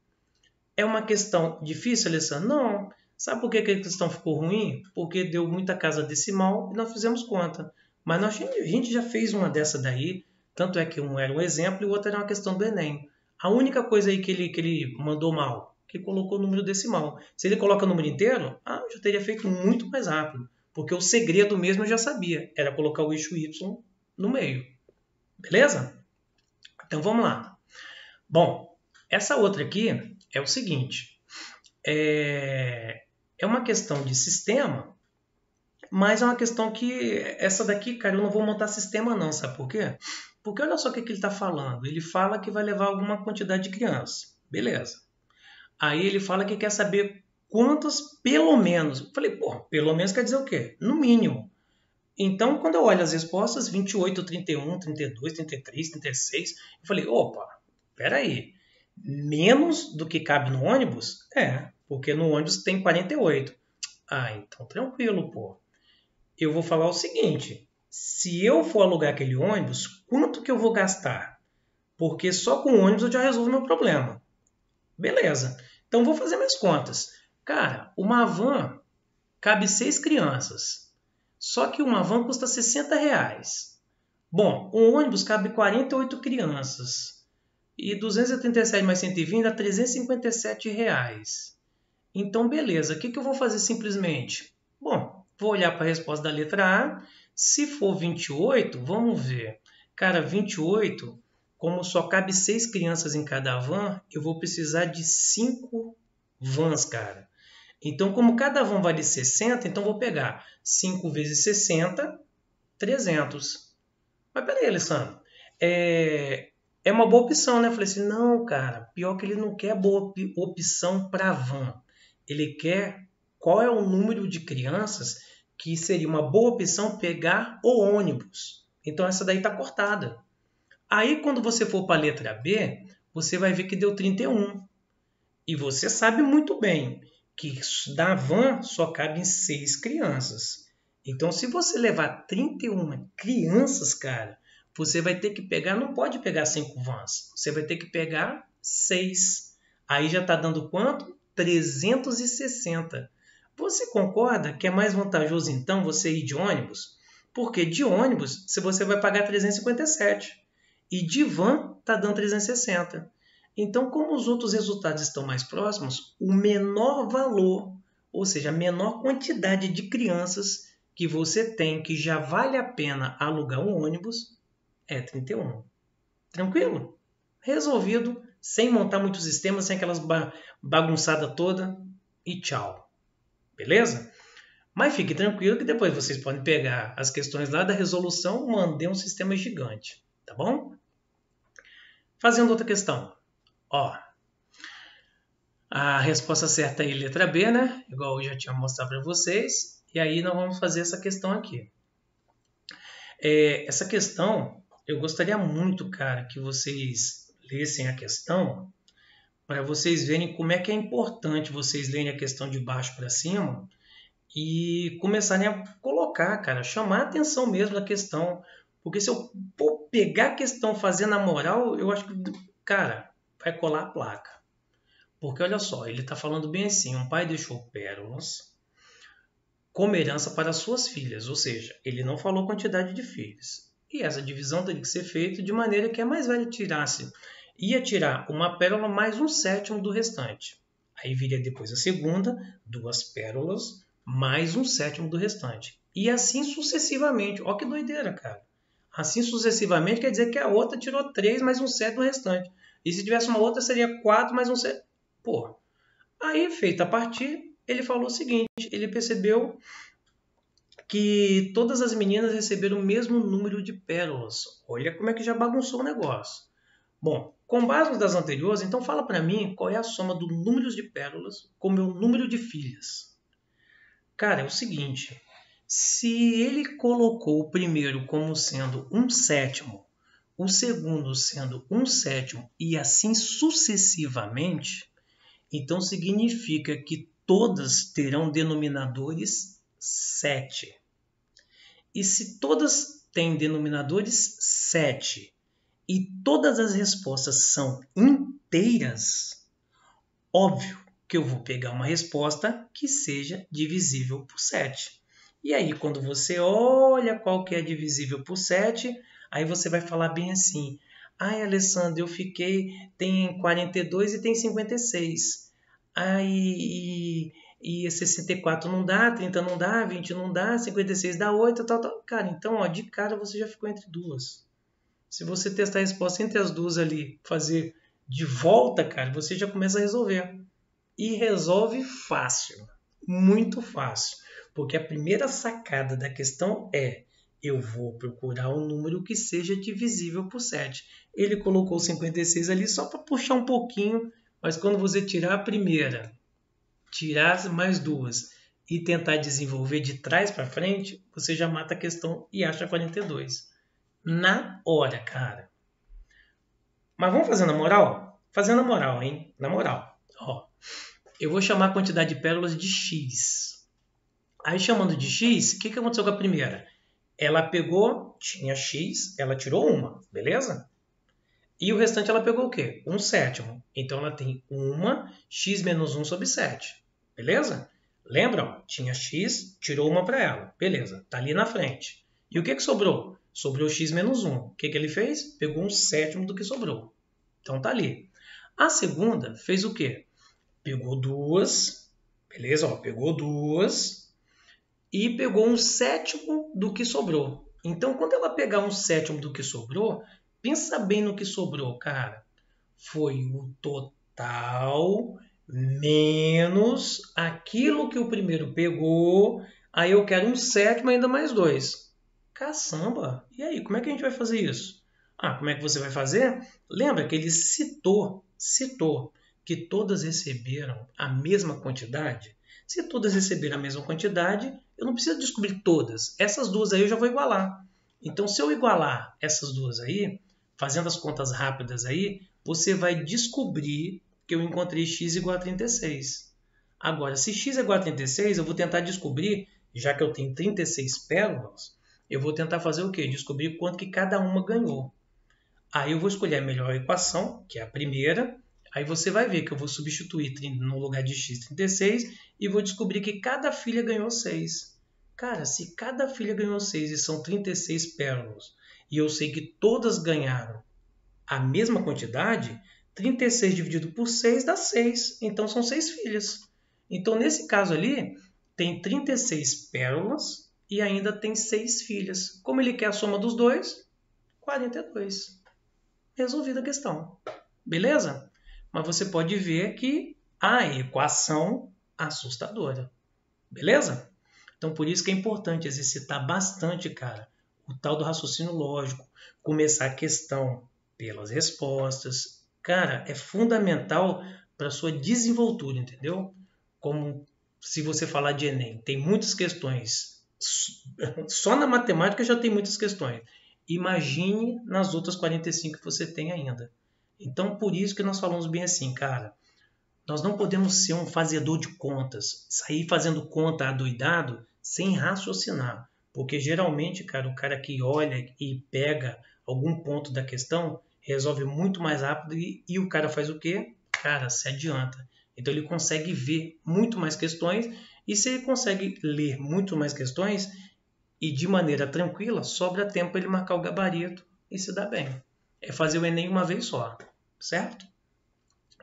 É uma questão difícil, Alessandro? Não. Sabe por que a questão ficou ruim? Porque deu muita casa decimal e nós fizemos conta. Mas a gente já fez uma dessa daí, tanto é que um era um exemplo e o outro era uma questão do Enem. A única coisa aí que ele mandou mal, que colocou o número decimal. Se ele coloca o número inteiro, eu já teria feito muito mais rápido. Porque o segredo mesmo eu já sabia, era colocar o eixo Y no meio. Beleza? Então vamos lá. Bom, essa outra aqui é o seguinte, é uma questão de sistema, mas é uma questão que, essa daqui, cara, eu não vou montar sistema não, sabe por quê? Porque olha só o que ele está falando, ele fala que vai levar alguma quantidade de crianças, beleza. Aí ele fala que quer saber quantas, pelo menos, eu falei, pô, pelo menos quer dizer o quê? No mínimo. Então, quando eu olho as respostas, 28, 31, 32, 33, 36, eu falei, opa, peraí. Menos do que cabe no ônibus? Porque no ônibus tem 48. Então tranquilo, pô. Eu vou falar o seguinte, se eu for alugar aquele ônibus, quanto que eu vou gastar? Porque só com o ônibus eu já resolvo meu problema. Beleza. Então vou fazer minhas contas. Cara, uma van cabe 6 crianças. Só que uma van custa R$60. Bom, um ônibus cabe 48 crianças. E 287 mais 120 dá R$357. Então, beleza. O que eu vou fazer simplesmente? Bom, vou olhar para a resposta da letra A. Se for 28, vamos ver. Cara, 28, como só cabe 6 crianças em cada van, eu vou precisar de 5 vans, cara. Então, como cada van vale 60, então vou pegar 5 vezes 60, 300. Mas peraí, Alessandro. É uma boa opção, né? Eu falei assim, não, cara, pior que ele não quer boa opção para van. Ele quer qual é o número de crianças que seria uma boa opção pegar o ônibus. Então essa daí está cortada. Aí quando você for para a letra B, você vai ver que deu 31. E você sabe muito bem que da van só cabem 6 crianças. Então se você levar 31 crianças, cara, você vai ter que pegar, não pode pegar 5 vans, você vai ter que pegar 6. Aí já está dando quanto? 360. Você concorda que é mais vantajoso então você ir de ônibus? Porque de ônibus você vai pagar 357 e de van está dando 360. Então, como os outros resultados estão mais próximos, o menor valor, ou seja, a menor quantidade de crianças que você tem que já vale a pena alugar um ônibus é 31. Tranquilo? Resolvido, sem montar muitos sistemas, sem aquelas bagunçadas toda e tchau. Beleza? Mas fique tranquilo que depois vocês podem pegar as questões lá da resolução, mandei um sistema gigante, tá bom? Fazendo outra questão. Ó, a resposta certa aí, letra B, né? Igual eu já tinha mostrado para vocês. E aí nós vamos fazer essa questão aqui. Essa questão, eu gostaria muito, cara, que vocês lessem a questão para vocês verem como é que é importante vocês lerem a questão de baixo para cima e começarem a colocar, cara, chamar a atenção mesmo da questão. Porque se eu for pegar a questão fazendo na moral, eu acho que, cara, vai colar a placa. Porque olha só, ele está falando bem assim, um pai deixou pérolas como herança para suas filhas, ou seja, ele não falou quantidade de filhos. E essa divisão teria que ser feita de maneira que a mais velha ia tirar uma pérola mais 1/7 do restante. Aí viria depois a segunda, 2 pérolas, mais 1/7 do restante. E assim sucessivamente. Olha que doideira, cara. Assim sucessivamente quer dizer que a outra tirou 3 mais 1/7 do restante. E se tivesse uma outra seria 4 mais 1/7. Pô, aí feita a partida, ele falou o seguinte, ele percebeu que todas as meninas receberam o mesmo número de pérolas. Olha como é que já bagunçou o negócio. Bom, com base nas das anteriores, então fala para mim qual é a soma do número de pérolas com o meu número de filhas. Cara, é o seguinte, se ele colocou o primeiro como sendo 1/7, o segundo sendo 1/7 e assim sucessivamente, então significa que todas terão denominadores 7. E se todas têm denominadores 7 e todas as respostas são inteiras, óbvio que eu vou pegar uma resposta que seja divisível por 7. E aí, quando você olha qual que é divisível por 7, aí você vai falar bem assim, ai, Alessandro, eu fiquei, tem 42 e tem 56. Aí, e 64 não dá, 30 não dá, 20 não dá, 56 dá 8, tal, tal. Cara, então, ó, de cara você já ficou entre duas. Se você testar a resposta entre as duas ali, fazer de volta, cara, você já começa a resolver. E resolve fácil, muito fácil. Porque a primeira sacada da questão é, eu vou procurar um número que seja divisível por 7. Ele colocou 56 ali só para puxar um pouquinho, mas quando você tirar a primeira, tirar mais duas e tentar desenvolver de trás para frente, você já mata a questão e acha 42. Na hora, cara. Mas vamos fazer na moral? Fazer na moral, hein? Na moral. Ó, eu vou chamar a quantidade de pérolas de X. Aí, chamando de X, o que aconteceu com a primeira? Ela pegou, tinha X, ela tirou uma, beleza? E o restante ela pegou o quê? 1/7. Então, ela tem uma X menos 1 sobre 7. Beleza? Lembram? Tinha X, tirou uma para ela. Beleza, tá ali na frente. E o que sobrou? Sobrou X menos 1. O que ele fez? Pegou 1/7 do que sobrou. Então, tá ali. A segunda fez o quê? Pegou duas, beleza? Ó, pegou duas e pegou 1/7 do que sobrou. Então, quando ela pegar 1/7 do que sobrou, pensa bem no que sobrou, cara. Foi o total menos aquilo que o primeiro pegou. Aí eu quero 1/7 ainda mais 2. Caçamba! E aí, como é que a gente vai fazer isso? Ah, como é que você vai fazer? Lembra que ele citou que todas receberam a mesma quantidade? Se todas receberam a mesma quantidade, eu não preciso descobrir todas. Essas duas aí eu já vou igualar. Então, se eu igualar essas duas aí, fazendo as contas rápidas aí, você vai descobrir que eu encontrei x igual a 36. Agora, se x é igual a 36, eu vou tentar descobrir, já que eu tenho 36 pérolas, eu vou tentar fazer o quê? Descobrir quanto que cada uma ganhou. Aí eu vou escolher a melhor equação, que é a primeira. Aí você vai ver que eu vou substituir no lugar de x 36 e vou descobrir que cada filha ganhou 6. Cara, se cada filha ganhou 6 e são 36 pérolas, e eu sei que todas ganharam a mesma quantidade, 36 dividido por 6 dá 6. Então são 6 filhas. Então nesse caso ali, tem 36 pérolas e ainda tem 6 filhas. Como ele quer a soma dos dois, 42. Resolvida a questão. Beleza? Mas você pode ver que a equação assustadora. Beleza? Então por isso que é importante exercitar bastante, cara, o tal do raciocínio lógico, começar a questão pelas respostas. Cara, é fundamental para a sua desenvoltura, entendeu? Como se você falar de Enem, tem muitas questões. Só na matemática já tem muitas questões. Imagine nas outras 45 que você tem ainda. Então, por isso que nós falamos bem assim, cara. Nós não podemos ser um fazedor de contas, sair fazendo conta adoidado sem raciocinar. Porque geralmente, cara, o cara que olha e pega algum ponto da questão resolve muito mais rápido e o cara faz o quê? Cara, se adianta. Então ele consegue ver muito mais questões e se ele consegue ler muito mais questões e de maneira tranquila, sobra tempo para ele marcar o gabarito e se dar bem. É fazer o Enem uma vez só, certo?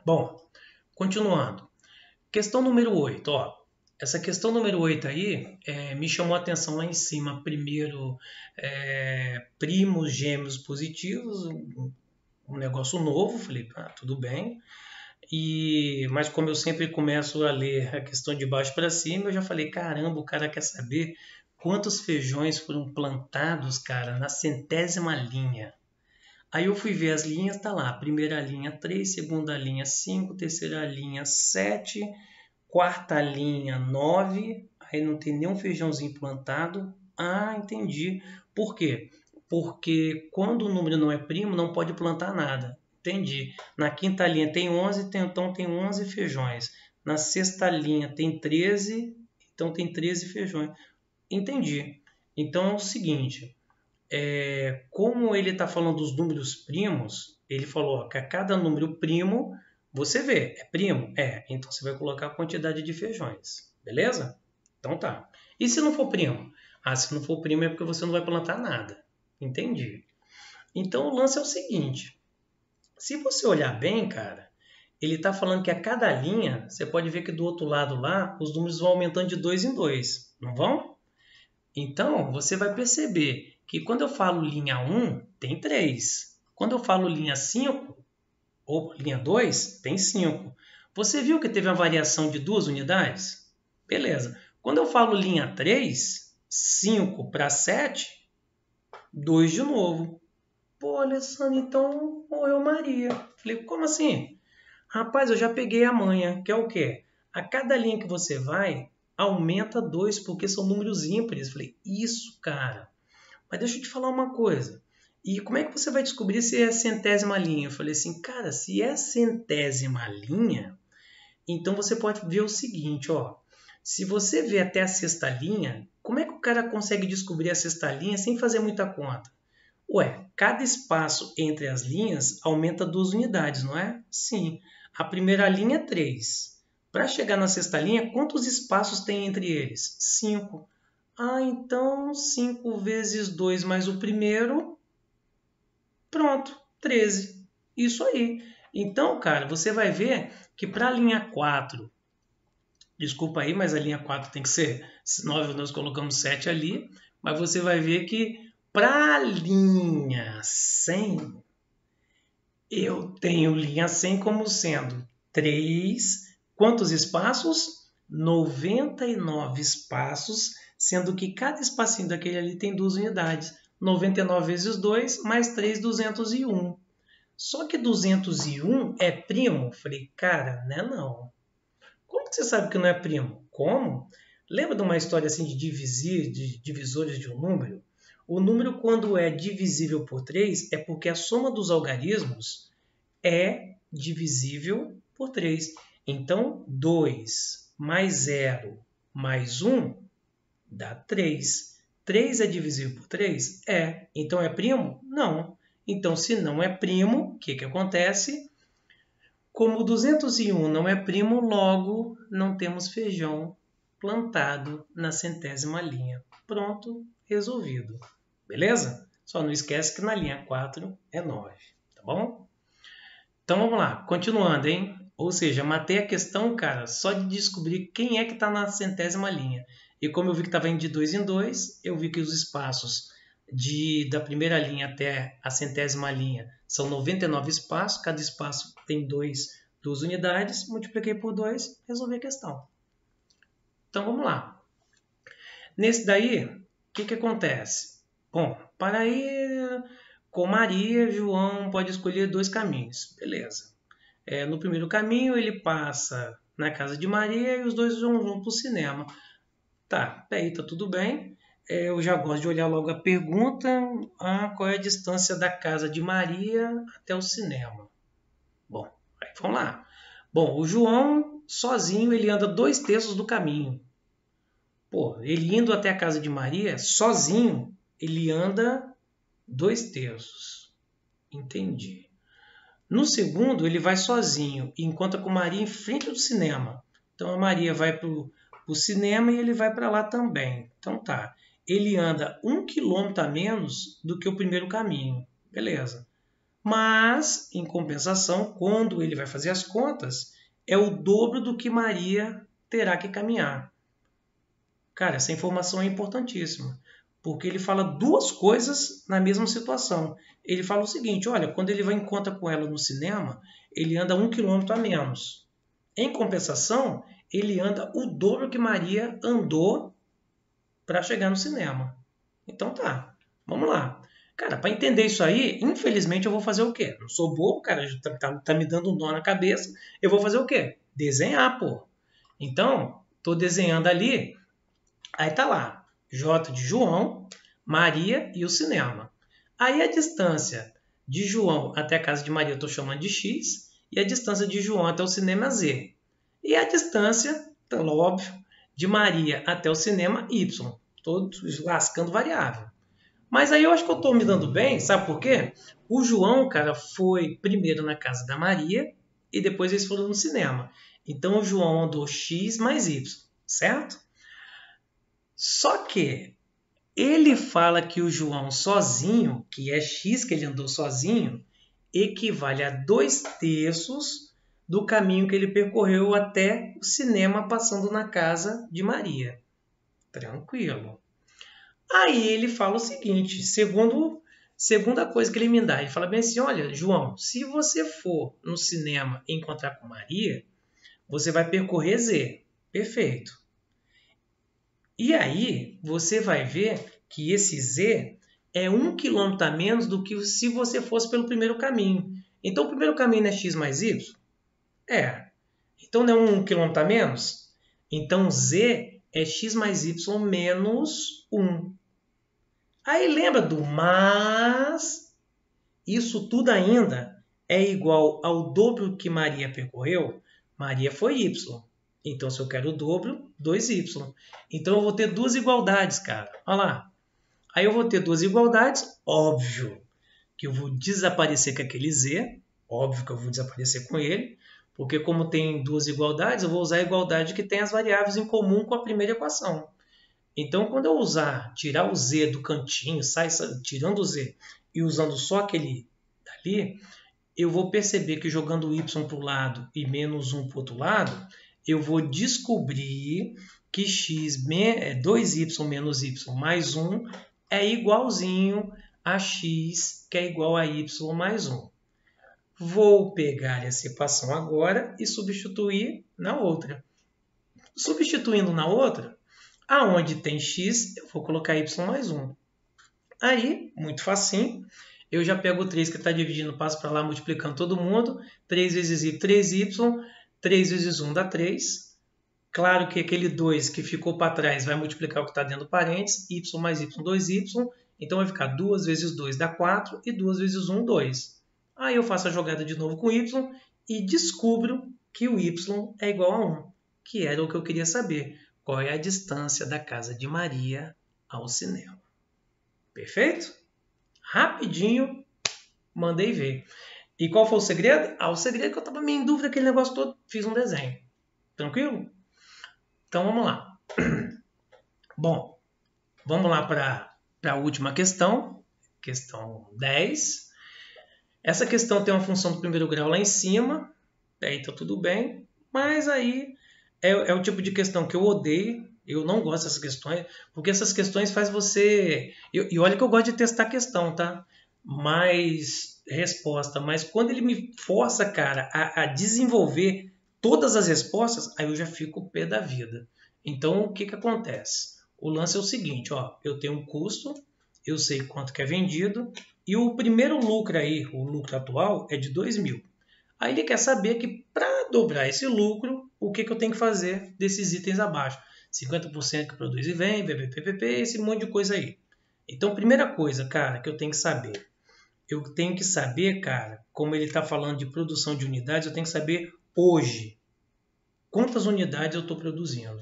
Bom, continuando. Questão número 8. Ó. Essa questão número 8 aí me chamou a atenção lá em cima. Primeiro, primos gêmeos positivos, um negócio novo. Falei, tudo bem. Mas como eu sempre começo a ler a questão de baixo para cima, eu já falei, caramba, o cara quer saber quantos feijões foram plantados, cara, na 100ª linha. Aí eu fui ver as linhas, tá lá, primeira linha 3, segunda linha 5, terceira linha 7, quarta linha 9, aí não tem nenhum feijãozinho plantado. Ah, entendi. Por quê? Porque quando o número não é primo, não pode plantar nada. Entendi. Na quinta linha tem 11, então tem 11 feijões. Na sexta linha tem 13, então tem 13 feijões. Entendi. Então é o seguinte, como ele está falando dos números primos, ele falou ó, que a cada número primo, você vê, é primo? É, então você vai colocar a quantidade de feijões, beleza? Então tá. E se não for primo? Ah, se não for primo é porque você não vai plantar nada. Entendi. Então o lance é o seguinte, se você olhar bem, cara, ele está falando que a cada linha, você pode ver que do outro lado lá, os números vão aumentando de 2 em 2, não vão? Então, você vai perceber que quando eu falo linha 1, tem 3. Quando eu falo linha 5, ou linha 2, tem 5. Você viu que teve uma variação de 2 unidades? Beleza. Quando eu falo linha 3, 5 para 7, 2 de novo. Pô, Alessandro, então morreu Maria. Falei, como assim? Rapaz, eu já peguei a manha, que é o quê? A cada linha que você vai, aumenta 2, porque são números ímpares. Falei, isso, cara. Mas deixa eu te falar uma coisa. E como é que você vai descobrir se é a 100ª linha? Eu falei assim, cara, se é a 100ª linha, então você pode ver o seguinte, ó. Se você vê até a sexta linha, como é que o cara consegue descobrir a sexta linha sem fazer muita conta? Ué, cada espaço entre as linhas aumenta 2 unidades, não é? Sim. A primeira linha é 3. Para chegar na sexta linha, quantos espaços tem entre eles? 5. Ah, então 5 vezes 2 mais o primeiro, pronto, 13. Isso aí. Então, cara, você vai ver que para a linha 4, desculpa aí, mas a linha 4 tem que ser 9, nós colocamos 7 ali, mas você vai ver que para a linha 100, eu tenho linha 100 como sendo 3. Quantos espaços? 99 espaços, sendo que cada espacinho daquele ali tem 2 unidades. 99 vezes 2, mais 3, 201. Só que 201 é primo? Falei, cara, não é não. Como que você sabe que não é primo? Como? Lembra de uma história assim de divisores de um número? O número, quando é divisível por 3, é porque a soma dos algarismos é divisível por 3. Então, 2 mais 0 mais 1 dá 3. 3 é divisível por 3? É. Então, é primo? Não. Então, se não é primo, o que acontece? Como 201 não é primo, logo não temos feijão plantado na 100ª linha. Pronto, resolvido. Beleza? Só não esquece que na linha 4 é 9, tá bom? Então vamos lá, continuando, hein? Ou seja, matei a questão, cara, só de descobrir quem é que está na 100ª linha. E como eu vi que estava indo de 2 em 2, eu vi que os espaços da primeira linha até a 100ª linha são 99 espaços, cada espaço tem 2 unidades, multipliquei por 2, resolvi a questão. Então vamos lá. Nesse daí, o que acontece? Bom, para ir com Maria, João pode escolher 2 caminhos. Beleza. No primeiro caminho, ele passa na casa de Maria e os dois vão junto para o cinema. Tá, aí tá tudo bem. Eu já gosto de olhar logo a pergunta. Qual é a distância da casa de Maria até o cinema? Bom, aí vamos lá. Bom, o João, sozinho, ele anda 2/3 do caminho. Pô, ele indo até a casa de Maria, sozinho, ele anda 2/3. Entendi. No segundo, ele vai sozinho e encontra com Maria em frente do cinema. Então a Maria vai para o cinema e ele vai para lá também. Então tá. Ele anda 1 quilômetro a menos do que o primeiro caminho. Beleza. Mas, em compensação, quando ele vai fazer as contas, é o dobro do que Maria terá que caminhar. Cara, essa informação é importantíssima. porque ele fala duas coisas na mesma situação. Ele fala o seguinte, olha, quando ele vai em conta com ela no cinema, ele anda 1 quilômetro a menos. Em compensação, ele anda o dobro que Maria andou para chegar no cinema. Então tá, vamos lá. Cara, para entender isso aí, infelizmente eu vou fazer o quê? Não sou bobo, cara, tá me dando um nó na cabeça. Eu vou fazer o quê? Desenhar, pô. Então, tô desenhando ali, aí tá lá, J de João, Maria e o cinema. Aí a distância de João até a casa de Maria eu estou chamando de X, e a distância de João até o cinema é Z. E a distância, então, óbvio, de Maria até o cinema Y. Estou lascando variável. Mas aí eu acho que eu estou me dando bem, sabe por quê? O João, cara, foi primeiro na casa da Maria e depois eles foram no cinema. Então o João andou X mais Y, certo? Só que ele fala que o João sozinho, que é X que ele andou sozinho, equivale a 2/3 do caminho que ele percorreu até o cinema passando na casa de Maria. Tranquilo. Aí ele fala o seguinte, segunda coisa que ele me dá, ele fala bem assim, olha, João, se você for no cinema e encontrar com Maria, você vai percorrer Z. Perfeito. E aí você vai ver que esse Z é 1 quilômetro a menos do que se você fosse pelo primeiro caminho. Então o primeiro caminho é X mais Y? É. Então não é 1 quilômetro a menos? Então Z é X mais Y menos 1. Aí lembra do mas, isso tudo ainda é igual ao dobro que Maria percorreu. Maria foi Y. Então, se eu quero o dobro, 2Y. Então, eu vou ter duas igualdades, cara. Olha lá. Aí eu vou ter duas igualdades, óbvio que eu vou desaparecer com aquele Z. Óbvio que eu vou desaparecer com ele. Porque como tem duas igualdades, eu vou usar a igualdade que tem as variáveis em comum com a primeira equação. Então, quando eu tirar o Z do cantinho, tirando o Z e usando só aquele dali, eu vou perceber que jogando o Y para o lado e menos 1 para o outro lado, eu vou descobrir que 2y menos y mais 1 é igualzinho a x, que é igual a y mais 1. Vou pegar essa equação agora e substituir na outra. Substituindo na outra, aonde tem x, eu vou colocar y mais 1. Aí, muito facinho, eu já pego o 3 que está dividindo, passo para lá, multiplicando todo mundo. 3 vezes y, 3y. 3 vezes 1 dá 3. Claro que aquele 2 que ficou para trás vai multiplicar o que está dentro do parênteses. Y mais y, 2y. Então vai ficar 2 vezes 2 dá 4 e 2 vezes 1, 2. Aí eu faço a jogada de novo com y e descubro que o y é igual a 1, que era o que eu queria saber. Qual é a distância da casa de Maria ao cinema? Perfeito? Rapidinho, mandei ver. E qual foi o segredo? O segredo é que eu estava meio em dúvida aquele negócio todo, fiz um desenho. Tranquilo? Então vamos lá. Bom, vamos lá para a última questão, questão 10. Essa questão tem uma função do primeiro grau lá em cima, aí está tudo bem, mas aí é o tipo de questão que eu odeio, eu não gosto dessas questões, porque essas questões faz você... E olha que eu gosto de testar a questão, tá? Mais resposta, mas quando ele me força, cara, a desenvolver todas as respostas, aí eu já fico pé da vida. Então, o que acontece? O lance é o seguinte, ó, eu tenho um custo, eu sei quanto que é vendido, e o primeiro lucro aí, o lucro atual, é de 2.000. Aí ele quer saber que para dobrar esse lucro, o que eu tenho que fazer desses itens abaixo? 50% que produz e vende, PPP, esse monte de coisa aí. Então, primeira coisa, cara, que eu tenho que saber. Eu tenho que saber, cara, como ele está falando de produção de unidades, eu tenho que saber hoje quantas unidades eu estou produzindo.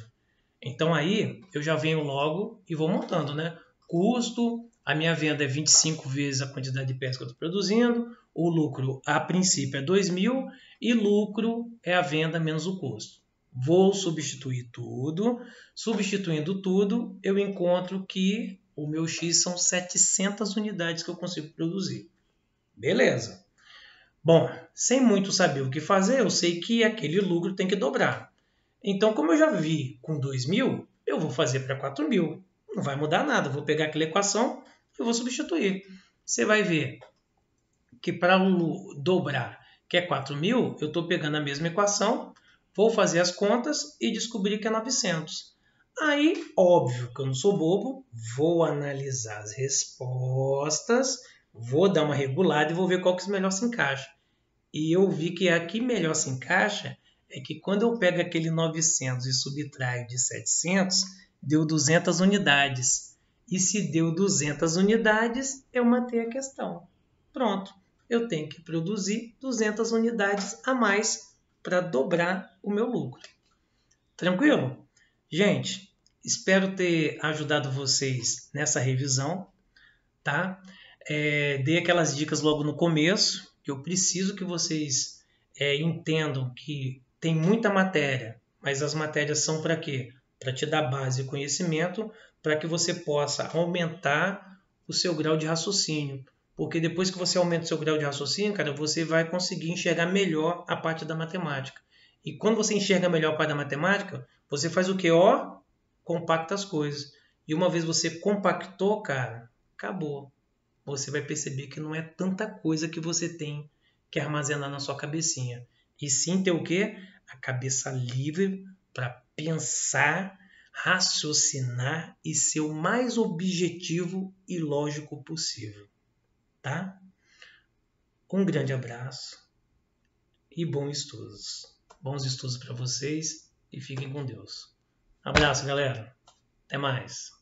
Então aí eu já venho logo e vou montando, né? Custo, a minha venda é 25 vezes a quantidade de peças que eu estou produzindo, o lucro a princípio é 2.000 e lucro é a venda menos o custo. Vou substituir tudo, substituindo tudo eu encontro que o meu X são 700 unidades que eu consigo produzir. Beleza. Bom, sem muito saber o que fazer, eu sei que aquele lucro tem que dobrar. Então, como eu já vi com 2.000, eu vou fazer para 4.000. Não vai mudar nada. Eu vou pegar aquela equação e vou substituir. Você vai ver que para dobrar, que é 4.000, eu estou pegando a mesma equação, vou fazer as contas e descobrir que é 900. Aí, óbvio que eu não sou bobo, vou analisar as respostas, vou dar uma regulada e vou ver qual que melhor se encaixa. E eu vi que a que melhor se encaixa é que quando eu pego aquele 900 e subtraio de 700, deu 200 unidades. E se deu 200 unidades, eu matei a questão. Pronto, eu tenho que produzir 200 unidades a mais para dobrar o meu lucro. Tranquilo? Gente, espero ter ajudado vocês nessa revisão, tá? Dei aquelas dicas logo no começo, que eu preciso que vocês entendam que tem muita matéria, mas as matérias são para quê? Para te dar base e conhecimento, para que você possa aumentar o seu grau de raciocínio. Porque depois que você aumenta o seu grau de raciocínio, cara, você vai conseguir enxergar melhor a parte da matemática. E quando você enxerga melhor a parte da matemática, você faz o quê? Compacta as coisas. E uma vez você compactou, cara, acabou. Você vai perceber que não é tanta coisa que você tem que armazenar na sua cabecinha. E sim ter o quê? A cabeça livre para pensar, raciocinar e ser o mais objetivo e lógico possível. Tá? Um grande abraço e bons estudos. Bons estudos para vocês e fiquem com Deus. Abraço, galera. Até mais.